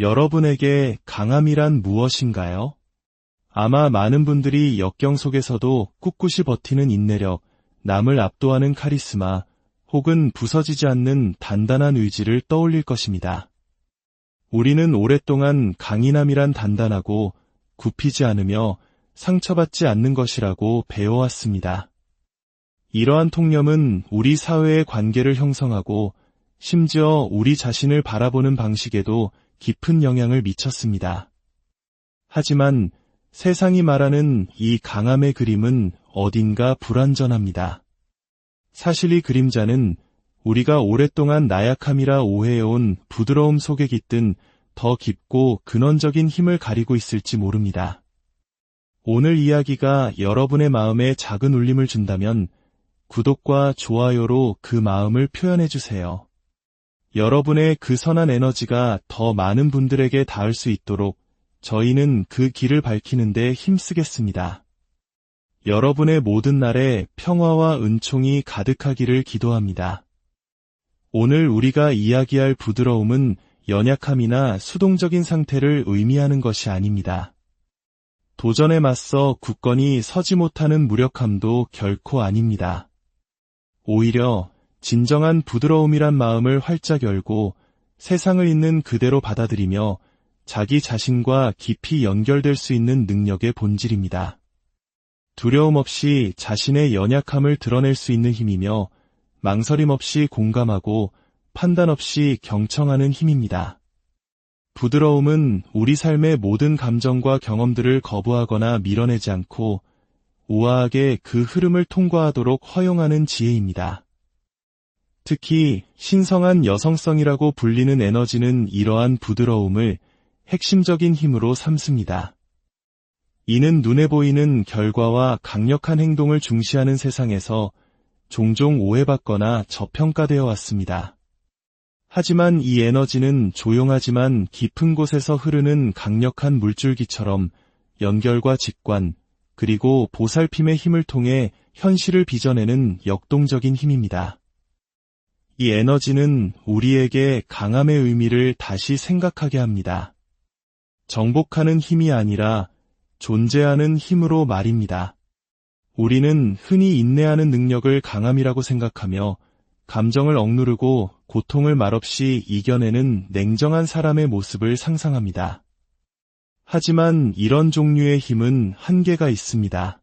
여러분에게 강함이란 무엇인가요? 아마 많은 분들이 역경 속에서도 꿋꿋이 버티는 인내력, 남을 압도하는 카리스마, 혹은 부서지지 않는 단단한 의지를 떠올릴 것입니다. 우리는 오랫동안 강인함이란 단단하고 굽히지 않으며 상처받지 않는 것이라고 배워왔습니다. 이러한 통념은 우리 사회의 관계를 형성하고 심지어 우리 자신을 바라보는 방식에도 깊은 영향을 미쳤습니다. 하지만 세상이 말하는 이 강함의 그림은 어딘가 불완전합니다. 사실 이 그림자는 우리가 오랫동안 나약함이라 오해해온 부드러움 속에 깃든 더 깊고 근원적인 힘을 가리고 있을지 모릅니다. 오늘 이야기가 여러분의 마음에 작은 울림을 준다면 구독과 좋아요로 그 마음을 표현해주세요. 여러분의 그 선한 에너지가 더 많은 분들에게 닿을 수 있도록 저희는 그 길을 밝히는 데 힘쓰겠습니다. 여러분의 모든 날에 평화와 은총이 가득하기를 기도합니다. 오늘 우리가 이야기할 부드러움은 연약함이나 수동적인 상태를 의미하는 것이 아닙니다. 도전에 맞서 굳건히 서지 못하는 무력함도 결코 아닙니다. 오히려 진정한 부드러움이란 마음을 활짝 열고 세상을 있는 그대로 받아들이며 자기 자신과 깊이 연결될 수 있는 능력의 본질입니다. 두려움 없이 자신의 연약함을 드러낼 수 있는 힘이며 망설임 없이 공감하고 판단 없이 경청하는 힘입니다. 부드러움은 우리 삶의 모든 감정과 경험들을 거부하거나 밀어내지 않고 우아하게 그 흐름을 통과하도록 허용하는 지혜입니다. 특히 신성한 여성성이라고 불리는 에너지는 이러한 부드러움을 핵심적인 힘으로 삼습니다. 이는 눈에 보이는 결과와 강력한 행동을 중시하는 세상에서 종종 오해받거나 저평가되어 왔습니다. 하지만 이 에너지는 조용하지만 깊은 곳에서 흐르는 강력한 물줄기처럼 연결과 직관, 그리고 보살핌의 힘을 통해 현실을 빚어내는 역동적인 힘입니다. 이 에너지는 우리에게 강함의 의미를 다시 생각하게 합니다. 정복하는 힘이 아니라 존재하는 힘으로 말입니다. 우리는 흔히 인내하는 능력을 강함이라고 생각하며 감정을 억누르고 고통을 말없이 이겨내는 냉정한 사람의 모습을 상상합니다. 하지만 이런 종류의 힘은 한계가 있습니다.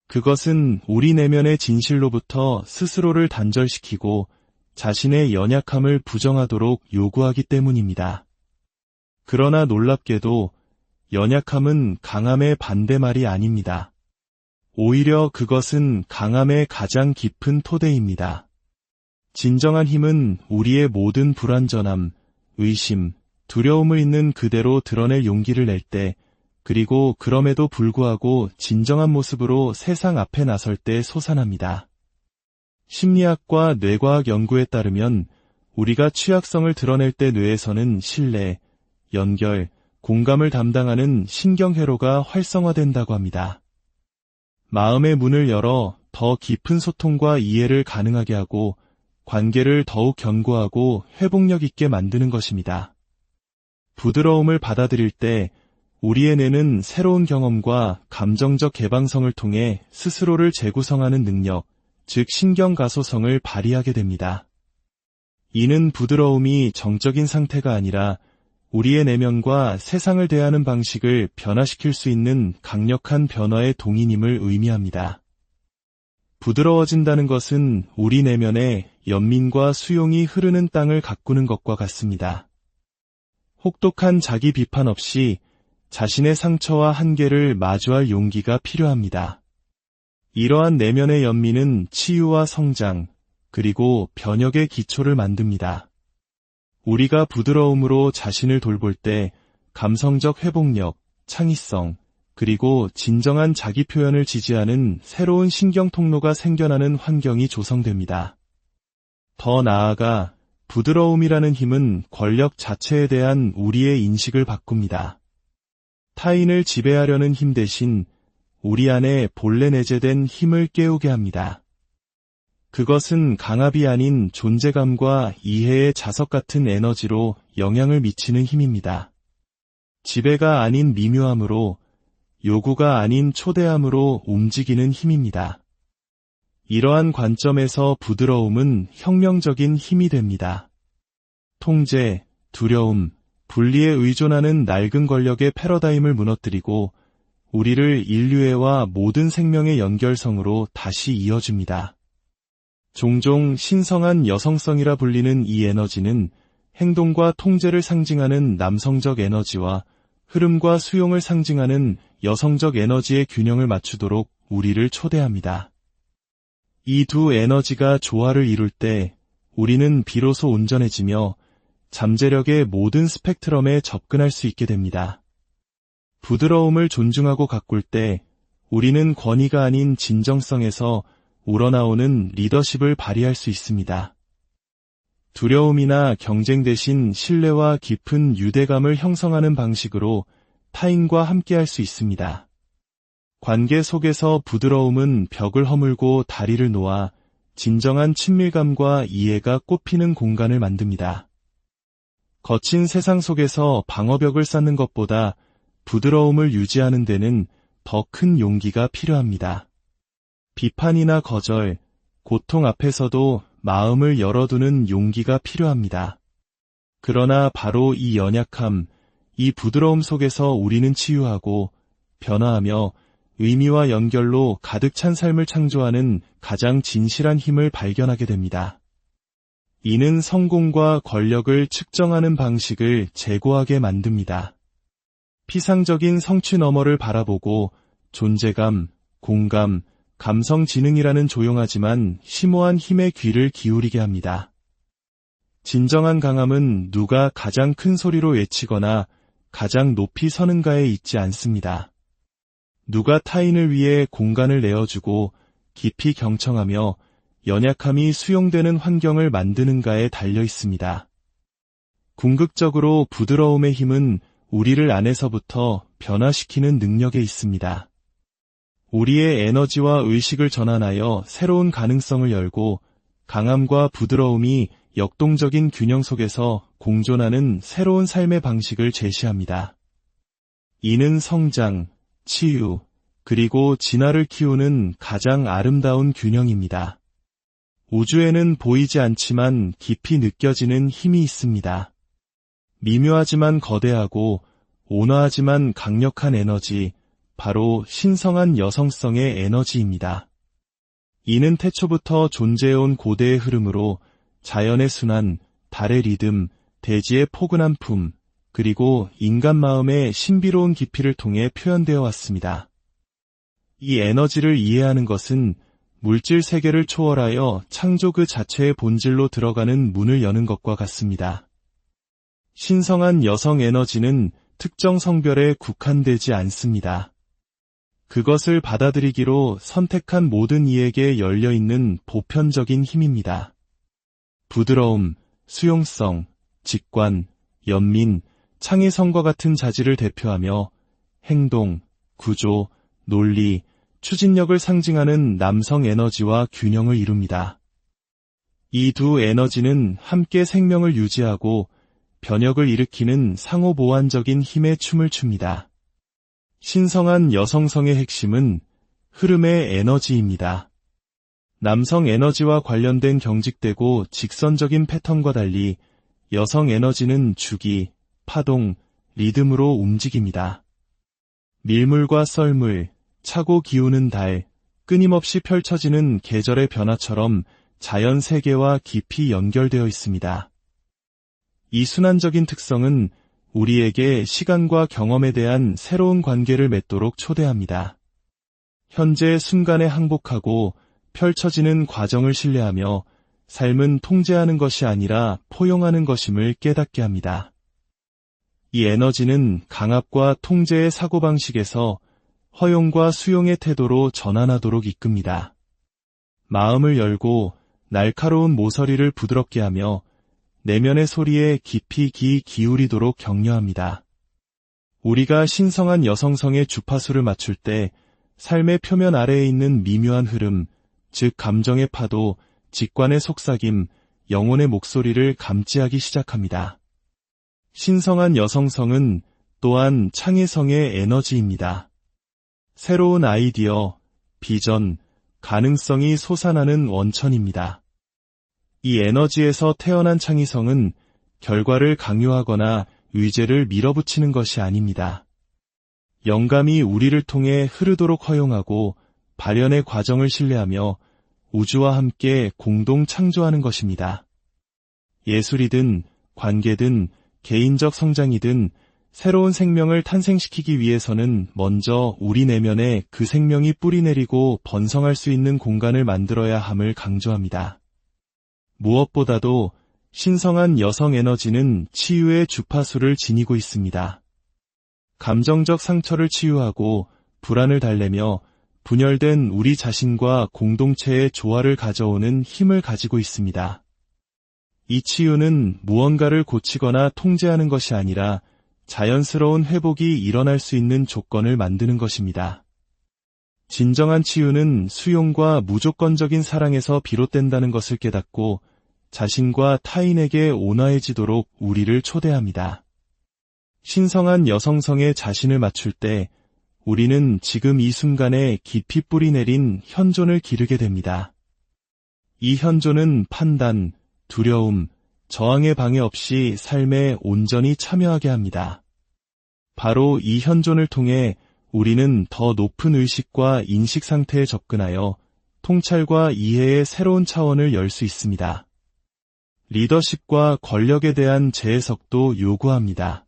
그것은 우리 내면의 진실로부터 스스로를 단절시키고 자신의 연약함을 부정하도록 요구하기 때문입니다. 그러나 놀랍게도 연약함은 강함의 반대말이 아닙니다. 오히려 그것은 강함의 가장 깊은 토대입니다. 진정한 힘은 우리의 모든 불완전함, 의심, 두려움을 있는 그대로 드러낼 용기를 낼 때, 그리고 그럼에도 불구하고 진정한 모습으로 세상 앞에 나설 때 솟아납니다. 심리학과 뇌과학 연구에 따르면 우리가 취약성을 드러낼 때 뇌에서는 신뢰, 연결, 공감을 담당하는 신경회로가 활성화된다고 합니다. 마음의 문을 열어 더 깊은 소통과 이해를 가능하게 하고 관계를 더욱 견고하고 회복력 있게 만드는 것입니다. 부드러움을 받아들일 때 우리의 뇌는 새로운 경험과 감정적 개방성을 통해 스스로를 재구성하는 능력, 즉 신경가소성을 발휘하게 됩니다. 이는 부드러움이 정적인 상태가 아니라 우리의 내면과 세상을 대하는 방식을 변화시킬 수 있는 강력한 변화의 동인임을 의미합니다. 부드러워진다는 것은 우리 내면에 연민과 수용이 흐르는 땅을 가꾸는 것과 같습니다. 혹독한 자기 비판 없이 자신의 상처와 한계를 마주할 용기가 필요합니다. 이러한 내면의 연민은 치유와 성장, 그리고 변혁의 기초를 만듭니다. 우리가 부드러움으로 자신을 돌볼 때 감성적 회복력, 창의성, 그리고 진정한 자기 표현을 지지하는 새로운 신경 통로가 생겨나는 환경이 조성됩니다. 더 나아가 부드러움이라는 힘은 권력 자체에 대한 우리의 인식을 바꿉니다. 타인을 지배하려는 힘 대신 우리 안에 본래 내재된 힘을 깨우게 합니다. 그것은 강압이 아닌 존재감과 이해의 자석 같은 에너지로 영향을 미치는 힘입니다. 지배가 아닌 미묘함으로, 요구가 아닌 초대함으로 움직이는 힘입니다. 이러한 관점에서 부드러움은 혁명적인 힘이 됩니다. 통제, 두려움, 분리에 의존하는 낡은 권력의 패러다임을 무너뜨리고 우리를 인류애와 모든 생명의 연결성으로 다시 이어줍니다. 종종 신성한 여성성이라 불리는 이 에너지는 행동과 통제를 상징하는 남성적 에너지와 흐름과 수용을 상징하는 여성적 에너지의 균형을 맞추도록 우리를 초대합니다. 이 두 에너지가 조화를 이룰 때 우리는 비로소 온전해지며 잠재력의 모든 스펙트럼에 접근할 수 있게 됩니다. 부드러움을 존중하고 가꿀 때 우리는 권위가 아닌 진정성에서 우러나오는 리더십을 발휘할 수 있습니다. 두려움이나 경쟁 대신 신뢰와 깊은 유대감을 형성하는 방식으로 타인과 함께할 수 있습니다. 관계 속에서 부드러움은 벽을 허물고 다리를 놓아 진정한 친밀감과 이해가 꽃피는 공간을 만듭니다. 거친 세상 속에서 방어벽을 쌓는 것보다 부드러움을 유지하는 데는 더 큰 용기가 필요합니다. 비판이나 거절, 고통 앞에서도 마음을 열어두는 용기가 필요합니다. 그러나 바로 이 연약함, 이 부드러움 속에서 우리는 치유하고 변화하며 의미와 연결로 가득 찬 삶을 창조하는 가장 진실한 힘을 발견하게 됩니다. 이는 성공과 권력을 측정하는 방식을 제고하게 만듭니다. 피상적인 성취 너머를 바라보고 존재감, 공감, 감성 지능이라는 조용하지만 심오한 힘의 귀를 기울이게 합니다. 진정한 강함은 누가 가장 큰 소리로 외치거나 가장 높이 서는가에 있지 않습니다. 누가 타인을 위해 공간을 내어주고 깊이 경청하며 연약함이 수용되는 환경을 만드는가에 달려 있습니다. 궁극적으로 부드러움의 힘은 우리를 안에서부터 변화시키는 능력에 있습니다. 우리의 에너지와 의식을 전환하여 새로운 가능성을 열고 강함과 부드러움이 역동적인 균형 속에서 공존하는 새로운 삶의 방식을 제시합니다. 이는 성장, 치유, 그리고 진화를 키우는 가장 아름다운 균형입니다. 우주에는 보이지 않지만 깊이 느껴지는 힘이 있습니다. 미묘하지만 거대하고 온화하지만 강력한 에너지, 바로 신성한 여성성의 에너지입니다. 이는 태초부터 존재해온 고대의 흐름으로 자연의 순환, 달의 리듬, 대지의 포근한 품, 그리고 인간 마음의 신비로운 깊이를 통해 표현되어 왔습니다. 이 에너지를 이해하는 것은 물질 세계를 초월하여 창조 그 자체의 본질로 들어가는 문을 여는 것과 같습니다. 신성한 여성 에너지는 특정 성별에 국한되지 않습니다. 그것을 받아들이기로 선택한 모든 이에게 열려있는 보편적인 힘입니다. 부드러움, 수용성, 직관, 연민, 창의성과 같은 자질을 대표하며 행동, 구조, 논리, 추진력을 상징하는 남성 에너지와 균형을 이룹니다. 이 두 에너지는 함께 생명을 유지하고 변혁을 일으키는 상호보완적인 힘의 춤을 춥니다. 신성한 여성성의 핵심은 흐름의 에너지입니다. 남성 에너지와 관련된 경직되고 직선적인 패턴과 달리 여성 에너지는 주기, 파동, 리듬으로 움직입니다. 밀물과 썰물, 차고 기우는 달, 끊임없이 펼쳐지는 계절의 변화처럼 자연 세계와 깊이 연결되어 있습니다. 이 순환적인 특성은 우리에게 시간과 경험에 대한 새로운 관계를 맺도록 초대합니다. 현재의 순간에 항복하고 펼쳐지는 과정을 신뢰하며 삶은 통제하는 것이 아니라 포용하는 것임을 깨닫게 합니다. 이 에너지는 강압과 통제의 사고방식에서 허용과 수용의 태도로 전환하도록 이끕니다. 마음을 열고 날카로운 모서리를 부드럽게 하며 내면의 소리에 깊이 귀 기울이도록 격려합니다. 우리가 신성한 여성성의 주파수를 맞출 때 삶의 표면 아래에 있는 미묘한 흐름, 즉 감정의 파도, 직관의 속삭임, 영혼의 목소리를 감지하기 시작합니다. 신성한 여성성은 또한 창의성의 에너지입니다. 새로운 아이디어, 비전, 가능성이 솟아나는 원천입니다. 이 에너지에서 태어난 창의성은 결과를 강요하거나 의제를 밀어붙이는 것이 아닙니다. 영감이 우리를 통해 흐르도록 허용하고 발현의 과정을 신뢰하며 우주와 함께 공동 창조하는 것입니다. 예술이든 관계든 개인적 성장이든 새로운 생명을 탄생시키기 위해서는 먼저 우리 내면에 그 생명이 뿌리내리고 번성할 수 있는 공간을 만들어야 함을 강조합니다. 무엇보다도 신성한 여성 에너지는 치유의 주파수를 지니고 있습니다. 감정적 상처를 치유하고 불안을 달래며 분열된 우리 자신과 공동체의 조화를 가져오는 힘을 가지고 있습니다. 이 치유는 무언가를 고치거나 통제하는 것이 아니라 자연스러운 회복이 일어날 수 있는 조건을 만드는 것입니다. 진정한 치유는 수용과 무조건적인 사랑에서 비롯된다는 것을 깨닫고 자신과 타인에게 온화해지도록 우리를 초대합니다. 신성한 여성성에 자신을 맞출 때 우리는 지금 이 순간에 깊이 뿌리내린 현존을 기르게 됩니다. 이 현존은 판단, 두려움, 저항의 방해 없이 삶에 온전히 참여하게 합니다. 바로 이 현존을 통해 우리는 더 높은 의식과 인식 상태에 접근하여 통찰과 이해의 새로운 차원을 열 수 있습니다. 리더십과 권력에 대한 재해석도 요구합니다.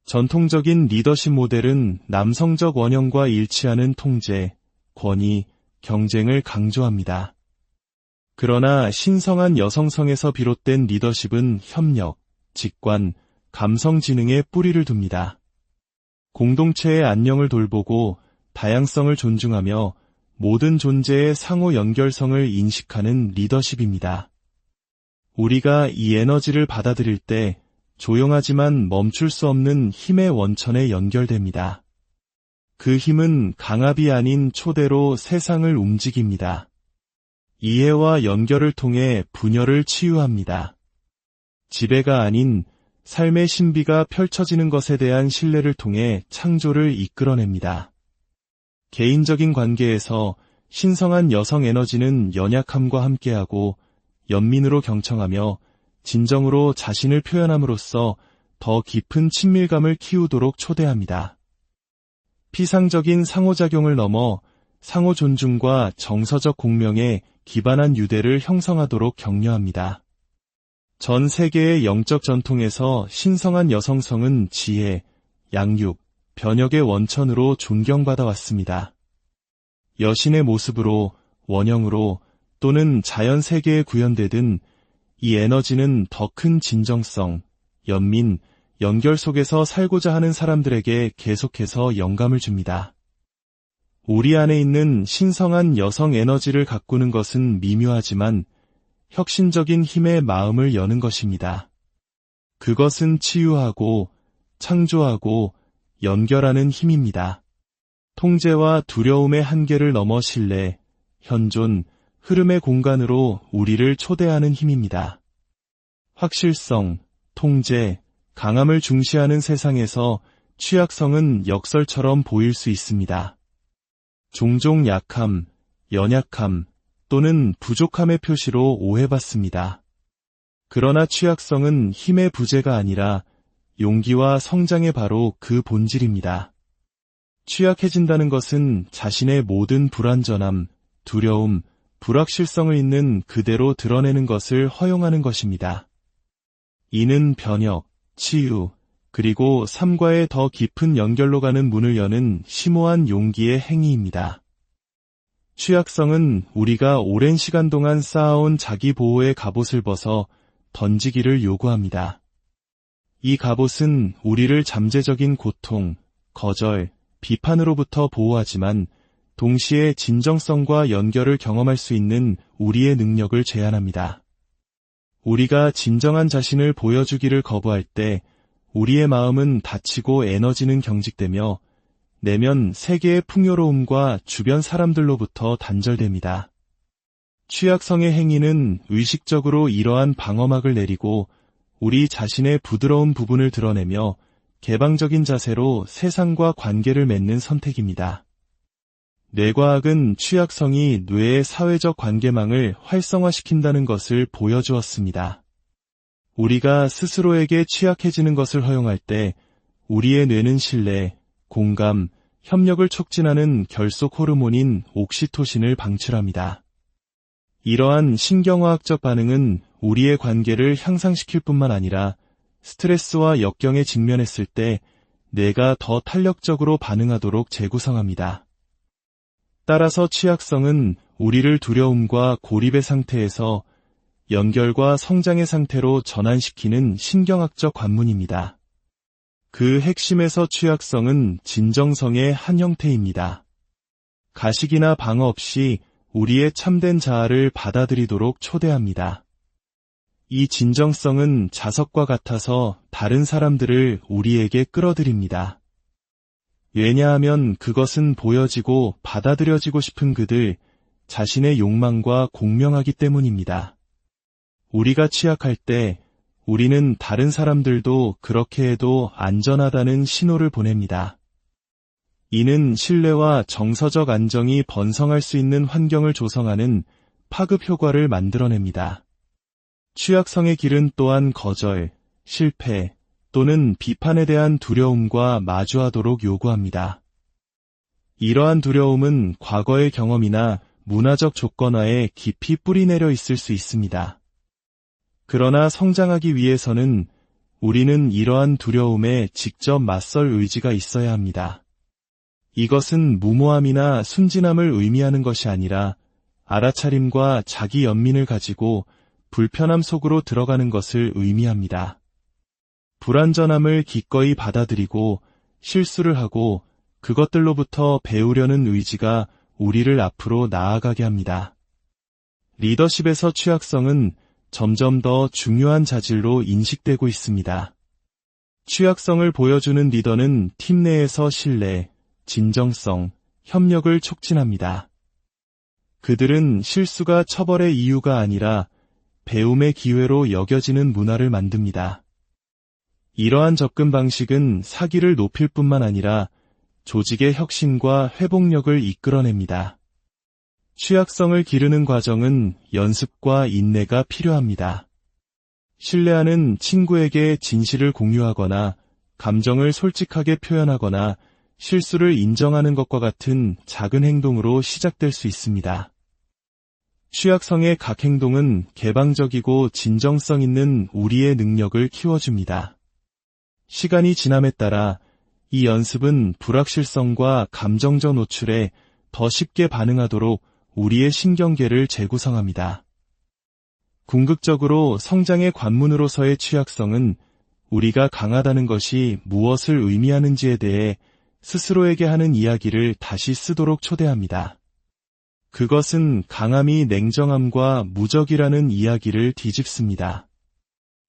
전통적인 리더십 모델은 남성적 원형과 일치하는 통제, 권위, 경쟁을 강조합니다. 그러나 신성한 여성성에서 비롯된 리더십은 협력, 직관, 감성 지능에 뿌리를 둡니다. 공동체의 안녕을 돌보고 다양성을 존중하며 모든 존재의 상호 연결성을 인식하는 리더십입니다. 우리가 이 에너지를 받아들일 때 조용하지만 멈출 수 없는 힘의 원천에 연결됩니다. 그 힘은 강압이 아닌 초대로 세상을 움직입니다. 이해와 연결을 통해 분열을 치유합니다. 지배가 아닌 삶의 신비가 펼쳐지는 것에 대한 신뢰를 통해 창조를 이끌어냅니다. 개인적인 관계에서 신성한 여성 에너지는 연약함과 함께하고 연민으로 경청하며 진정으로 자신을 표현함으로써 더 깊은 친밀감을 키우도록 초대합니다. 피상적인 상호작용을 넘어 상호 존중과 정서적 공명에 기반한 유대를 형성하도록 격려합니다. 전 세계의 영적 전통에서 신성한 여성성은 지혜, 양육, 변혁의 원천으로 존경받아 왔습니다. 여신의 모습으로, 원형으로 또는 자연 세계에 구현되든 이 에너지는 더 큰 진정성, 연민, 연결 속에서 살고자 하는 사람들에게 계속해서 영감을 줍니다. 우리 안에 있는 신성한 여성 에너지를 가꾸는 것은 미묘하지만 혁신적인 힘의 마음을 여는 것입니다. 그것은 치유하고 창조하고 연결하는 힘입니다. 통제와 두려움의 한계를 넘어 신뢰, 현존, 흐름의 공간으로 우리를 초대하는 힘입니다. 확실성, 통제, 강함을 중시하는 세상에서 취약성은 역설처럼 보일 수 있습니다. 종종 약함, 연약함 또는 부족함의 표시로 오해받습니다. 그러나 취약성은 힘의 부재가 아니라 용기와 성장의 바로 그 본질입니다. 취약해진다는 것은 자신의 모든 불완전함, 두려움, 불확실성을 있는 그대로 드러내는 것을 허용하는 것입니다. 이는 변혁, 치유, 그리고 삶과의 더 깊은 연결로 가는 문을 여는 심오한 용기의 행위입니다. 취약성은 우리가 오랜 시간 동안 쌓아온 자기 보호의 갑옷을 벗어 던지기를 요구합니다. 이 갑옷은 우리를 잠재적인 고통, 거절, 비판으로부터 보호하지만 동시에 진정성과 연결을 경험할 수 있는 우리의 능력을 제한합니다. 우리가 진정한 자신을 보여주기를 거부할 때 우리의 마음은 닫히고 에너지는 경직되며 내면 세계의 풍요로움과 주변 사람들로부터 단절됩니다. 취약성의 행위는 의식적으로 이러한 방어막을 내리고 우리 자신의 부드러운 부분을 드러내며 개방적인 자세로 세상과 관계를 맺는 선택입니다. 뇌과학은 취약성이 뇌의 사회적 관계망을 활성화시킨다는 것을 보여주었습니다. 우리가 스스로에게 취약해지는 것을 허용할 때 우리의 뇌는 신뢰, 공감, 협력을 촉진하는 결속 호르몬인 옥시토신을 방출합니다. 이러한 신경화학적 반응은 우리의 관계를 향상시킬 뿐만 아니라 스트레스와 역경에 직면했을 때 뇌가 더 탄력적으로 반응하도록 재구성합니다. 따라서 취약성은 우리를 두려움과 고립의 상태에서 연결과 성장의 상태로 전환시키는 신경학적 관문입니다. 그 핵심에서 취약성은 진정성의 한 형태입니다. 가식이나 방어 없이 우리의 참된 자아를 받아들이도록 초대합니다. 이 진정성은 자석과 같아서 다른 사람들을 우리에게 끌어들입니다. 왜냐하면 그것은 보여지고 받아들여지고 싶은 그들 자신의 욕망과 공명하기 때문입니다. 우리가 취약할 때 우리는 다른 사람들도 그렇게 해도 안전하다는 신호를 보냅니다. 이는 신뢰와 정서적 안정이 번성할 수 있는 환경을 조성하는 파급 효과를 만들어냅니다. 취약성의 길은 또한 거절, 실패 또는 비판에 대한 두려움과 마주하도록 요구합니다. 이러한 두려움은 과거의 경험이나 문화적 조건화에 깊이 뿌리내려 있을 수 있습니다. 그러나 성장하기 위해서는 우리는 이러한 두려움에 직접 맞설 의지가 있어야 합니다. 이것은 무모함이나 순진함을 의미하는 것이 아니라 알아차림과 자기 연민을 가지고 불편함 속으로 들어가는 것을 의미합니다. 불완전함을 기꺼이 받아들이고 실수를 하고 그것들로부터 배우려는 의지가 우리를 앞으로 나아가게 합니다. 리더십에서 취약성은 점점 더 중요한 자질로 인식되고 있습니다. 취약성을 보여주는 리더는 팀 내에서 신뢰, 진정성, 협력을 촉진합니다. 그들은 실수가 처벌의 이유가 아니라 배움의 기회로 여겨지는 문화를 만듭니다. 이러한 접근 방식은 사기를 높일 뿐만 아니라 조직의 혁신과 회복력을 이끌어냅니다. 취약성을 기르는 과정은 연습과 인내가 필요합니다. 신뢰하는 친구에게 진실을 공유하거나 감정을 솔직하게 표현하거나 실수를 인정하는 것과 같은 작은 행동으로 시작될 수 있습니다. 취약성의 각 행동은 개방적이고 진정성 있는 우리의 능력을 키워줍니다. 시간이 지남에 따라 이 연습은 불확실성과 감정적 노출에 더 쉽게 반응하도록 우리의 신경계를 재구성합니다. 궁극적으로 성장의 관문으로서의 취약성은 우리가 강하다는 것이 무엇을 의미하는지에 대해 스스로에게 하는 이야기를 다시 쓰도록 초대합니다. 그것은 강함이 냉정함과 무적이라는 이야기를 뒤집습니다.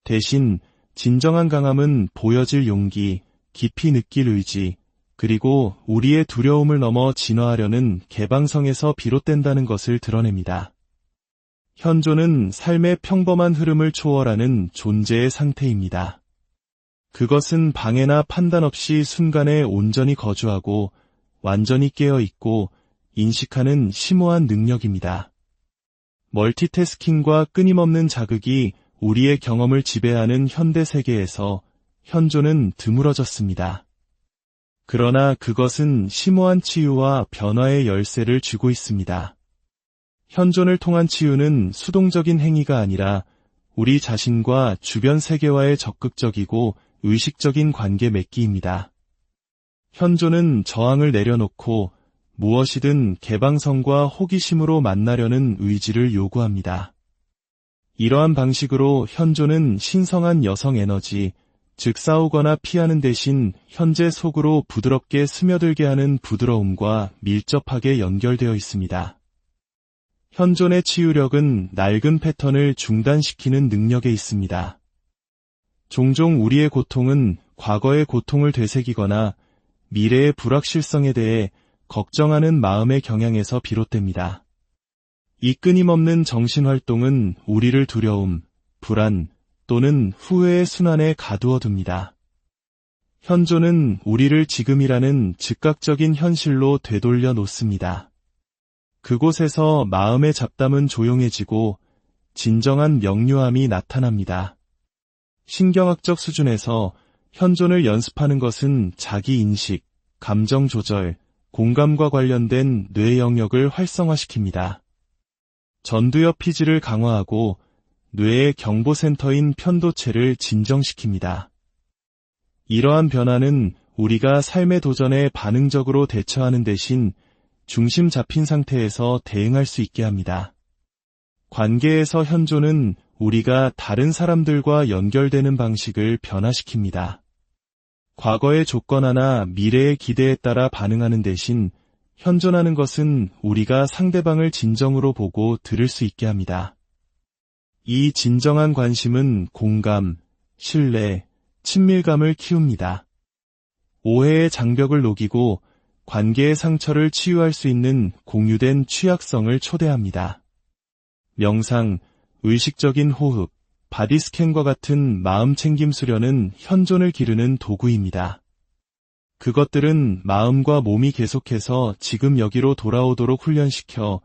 대신 진정한 강함은 보여질 용기, 깊이 느낄 의지, 그리고 우리의 두려움을 넘어 진화하려는 개방성에서 비롯된다는 것을 드러냅니다. 현존은 삶의 평범한 흐름을 초월하는 존재의 상태입니다. 그것은 방해나 판단 없이 순간에 온전히 거주하고 완전히 깨어 있고 인식하는 심오한 능력입니다. 멀티태스킹과 끊임없는 자극이 우리의 경험을 지배하는 현대 세계에서 현존은 드물어졌습니다. 그러나 그것은 심오한 치유와 변화의 열쇠를 쥐고 있습니다. 현존을 통한 치유는 수동적인 행위가 아니라 우리 자신과 주변 세계와의 적극적이고 의식적인 관계 맺기입니다. 현존은 저항을 내려놓고 무엇이든 개방성과 호기심으로 만나려는 의지를 요구합니다. 이러한 방식으로 현존은 신성한 여성 에너지, 즉 싸우거나 피하는 대신 현재 속으로 부드럽게 스며들게 하는 부드러움과 밀접하게 연결되어 있습니다. 현존의 치유력은 낡은 패턴을 중단시키는 능력에 있습니다. 종종 우리의 고통은 과거의 고통을 되새기거나 미래의 불확실성에 대해 걱정하는 마음의 경향에서 비롯됩니다. 이 끊임없는 정신활동은 우리를 두려움, 불안, 또는 후회의 순환에 가두어 둡니다. 현존은 우리를 지금이라는 즉각적인 현실로 되돌려 놓습니다. 그곳에서 마음의 잡담은 조용해지고 진정한 명료함이 나타납니다. 신경학적 수준에서 현존을 연습하는 것은 자기인식, 감정 조절, 공감과 관련된 뇌 영역을 활성화시킵니다. 전두엽 피지를 강화하고 뇌의 경보센터인 편도체를 진정시킵니다. 이러한 변화는 우리가 삶의 도전에 반응적으로 대처하는 대신 중심 잡힌 상태에서 대응할 수 있게 합니다. 관계에서 현존은 우리가 다른 사람들과 연결되는 방식을 변화시킵니다. 과거의 조건하나 미래의 기대에 따라 반응하는 대신 현존하는 것은 우리가 상대방을 진정으로 보고 들을 수 있게 합니다. 이 진정한 관심은 공감, 신뢰, 친밀감을 키웁니다. 오해의 장벽을 녹이고 관계의 상처를 치유할 수 있는 공유된 취약성을 초대합니다. 명상, 의식적인 호흡, 바디스캔과 같은 마음 챙김 수련은 현존을 기르는 도구입니다. 그것들은 마음과 몸이 계속해서 지금 여기로 돌아오도록 훈련시켜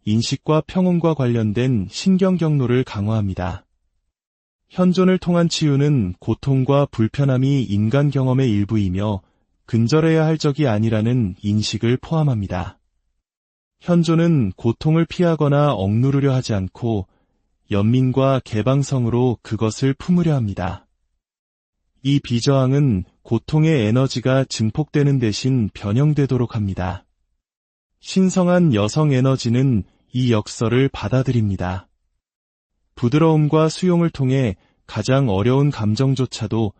인식과 평온과 관련된 신경 경로를 강화합니다. 현존을 통한 치유는 고통과 불편함이 인간 경험의 일부이며 근절해야 할 적이 아니라는 인식을 포함합니다. 현존은 고통을 피하거나 억누르려 하지 않고 연민과 개방성으로 그것을 품으려 합니다. 이 비저항은 고통의 에너지가 증폭되는 대신 변형되도록 합니다. 신성한 여성 에너지는 이 역설을 받아들입니다. 부드러움과 수용을 통해 가장 어려운 감정조차도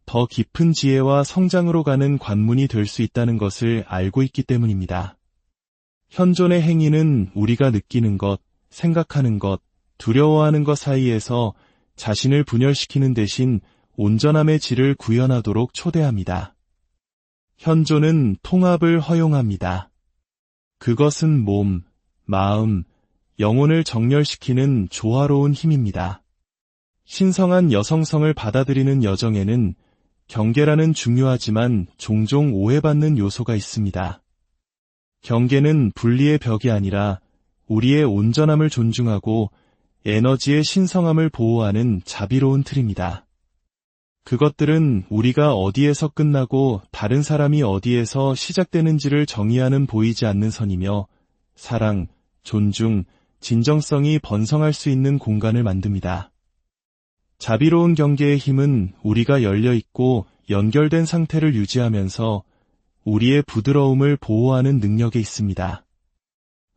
더 깊은 지혜와 성장으로 가는 관문이 될 수 있다는 것을 알고 있기 때문입니다. 현존의 행위는 우리가 느끼는 것, 생각하는 것, 두려워하는 것 사이에서 자신을 분열시키는 대신 온전함의 질을 구현하도록 초대합니다. 현존은 통합을 허용합니다. 그것은 몸, 마음, 영혼을 정렬시키는 조화로운 힘입니다. 신성한 여성성을 받아들이는 여정에는 경계라는 중요하지만 종종 오해받는 요소가 있습니다. 경계는 분리의 벽이 아니라 우리의 온전함을 존중하고 에너지의 신성함을 보호하는 자비로운 틀입니다. 그것들은 우리가 어디에서 끝나고 다른 사람이 어디에서 시작되는지를 정의하는 보이지 않는 선이며 사랑, 존중, 진정성이 번성할 수 있는 공간을 만듭니다. 자비로운 경계의 힘은 우리가 열려있고 연결된 상태를 유지하면서 우리의 부드러움을 보호하는 능력에 있습니다.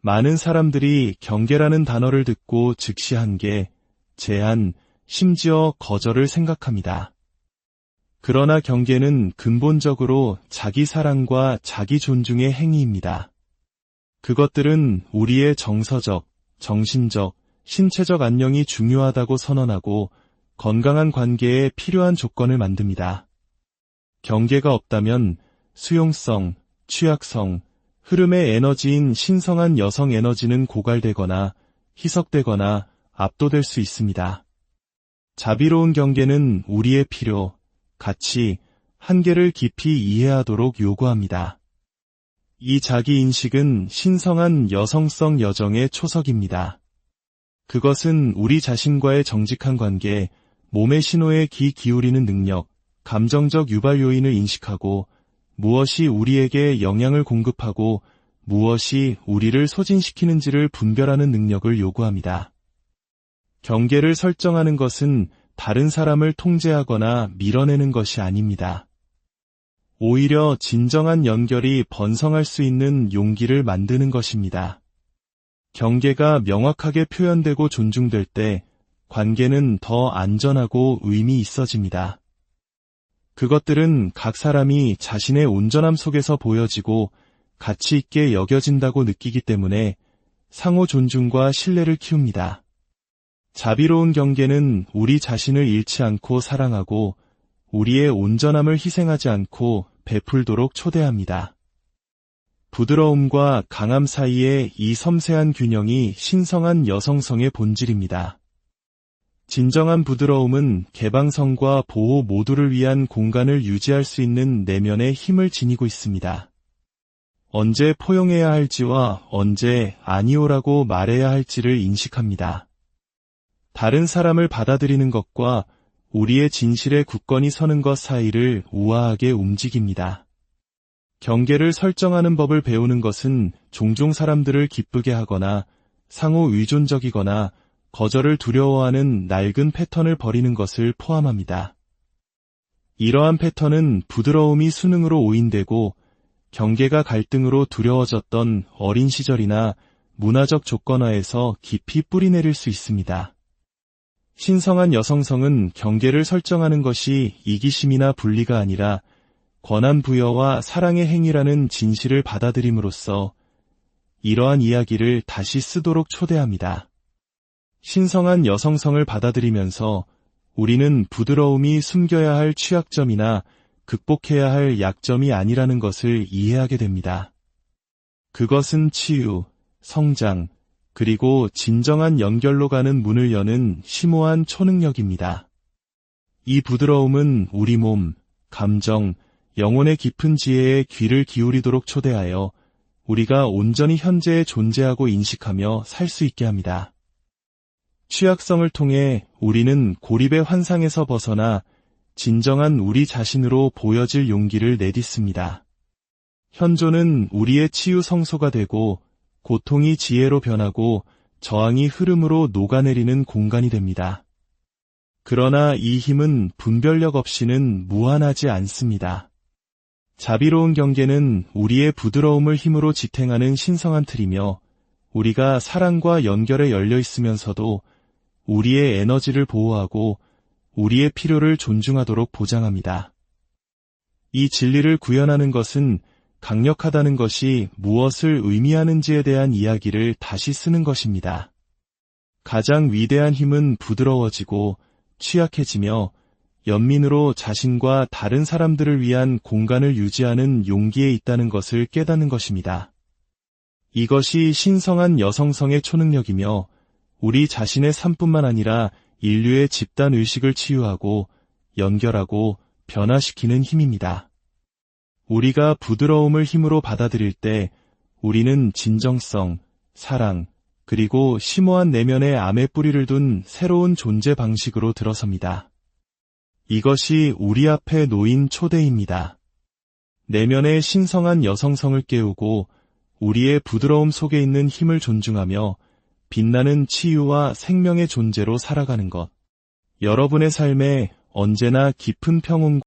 많은 사람들이 경계라는 단어를 듣고 즉시 한계, 제한, 심지어 거절을 생각합니다. 그러나 경계는 근본적으로 자기 사랑과 자기 존중의 행위입니다. 그것들은 우리의 정서적, 정신적, 신체적 안녕이 중요하다고 선언하고 건강한 관계에 필요한 조건을 만듭니다. 경계가 없다면 수용성, 취약성, 흐름의 에너지인 신성한 여성 에너지는 고갈되거나 희석되거나 압도될 수 있습니다. 자비로운 경계는 우리의 필요, 가치, 한계를 깊이 이해하도록 요구합니다. 이 자기인식은 신성한 여성성 여정의 초석입니다. 그것은 우리 자신과의 정직한 관계, 몸의 신호에 귀 기울이는 능력, 감정적 유발 요인을 인식하고 무엇이 우리에게 영향을 공급하고 무엇이 우리를 소진시키는지를 분별하는 능력을 요구합니다. 경계를 설정하는 것은 다른 사람을 통제하거나 밀어내는 것이 아닙니다. 오히려 진정한 연결이 번성할 수 있는 용기를 만드는 것입니다. 경계가 명확하게 표현되고 존중될 때 관계는 더 안전하고 의미 있어집니다. 그것들은 각 사람이 자신의 온전함 속에서 보여지고 가치 있게 여겨진다고 느끼기 때문에 상호 존중과 신뢰를 키웁니다. 자비로운 경계는 우리 자신을 잃지 않고 사랑하고 우리의 온전함을 희생하지 않고 베풀도록 초대합니다. 부드러움과 강함 사이의 이 섬세한 균형이 신성한 여성성의 본질입니다. 진정한 부드러움은 개방성과 보호 모두를 위한 공간을 유지할 수 있는 내면의 힘을 지니고 있습니다. 언제 포용해야 할지와 언제 아니오라고 말해야 할지를 인식합니다. 다른 사람을 받아들이는 것과 우리의 진실에 굳건히 서는 것 사이를 우아하게 움직입니다. 경계를 설정하는 법을 배우는 것은 종종 사람들을 기쁘게 하거나 상호 의존적이거나 거절을 두려워하는 낡은 패턴을 버리는 것을 포함합니다. 이러한 패턴은 부드러움이 수능으로 오인되고 경계가 갈등으로 두려워졌던 어린 시절이나 문화적 조건화에서 깊이 뿌리내릴 수 있습니다. 신성한 여성성은 경계를 설정하는 것이 이기심이나 분리가 아니라 권한 부여와 사랑의 행위라는 진실을 받아들임으로써 이러한 이야기를 다시 쓰도록 초대합니다. 신성한 여성성을 받아들이면서 우리는 부드러움이 숨겨야 할 취약점이나 극복해야 할 약점이 아니라는 것을 이해하게 됩니다. 그것은 치유, 성장, 그리고 진정한 연결로 가는 문을 여는 심오한 초능력입니다. 이 부드러움은 우리 몸, 감정, 영혼의 깊은 지혜에 귀를 기울이도록 초대하여 우리가 온전히 현재에 존재하고 인식하며 살 수 있게 합니다. 취약성을 통해 우리는 고립의 환상에서 벗어나 진정한 우리 자신으로 보여질 용기를 내딛습니다. 현존은 우리의 치유 성소가 되고 고통이 지혜로 변하고 저항이 흐름으로 녹아내리는 공간이 됩니다. 그러나 이 힘은 분별력 없이는 무한하지 않습니다. 자비로운 경계는 우리의 부드러움을 힘으로 지탱하는 신성한 틀이며 우리가 사랑과 연결에 열려 있으면서도 우리의 에너지를 보호하고 우리의 필요를 존중하도록 보장합니다. 이 진리를 구현하는 것은 강력하다는 것이 무엇을 의미하는지에 대한 이야기를 다시 쓰는 것입니다. 가장 위대한 힘은 부드러워지고 취약해지며 연민으로 자신과 다른 사람들을 위한 공간을 유지하는 용기에 있다는 것을 깨닫는 것입니다. 이것이 신성한 여성성의 초능력이며 우리 자신의 삶뿐만 아니라 인류의 집단 의식을 치유하고 연결하고 변화시키는 힘입니다. 우리가 부드러움을 힘으로 받아들일 때 우리는 진정성, 사랑, 그리고 심오한 내면의 암의 뿌리를 둔 새로운 존재 방식으로 들어섭니다. 이것이 우리 앞에 놓인 초대입니다. 내면의 신성한 여성성을 깨우고 우리의 부드러움 속에 있는 힘을 존중하며 빛나는 치유와 생명의 존재로 살아가는 것. 여러분의 삶에 언제나 깊은 평온과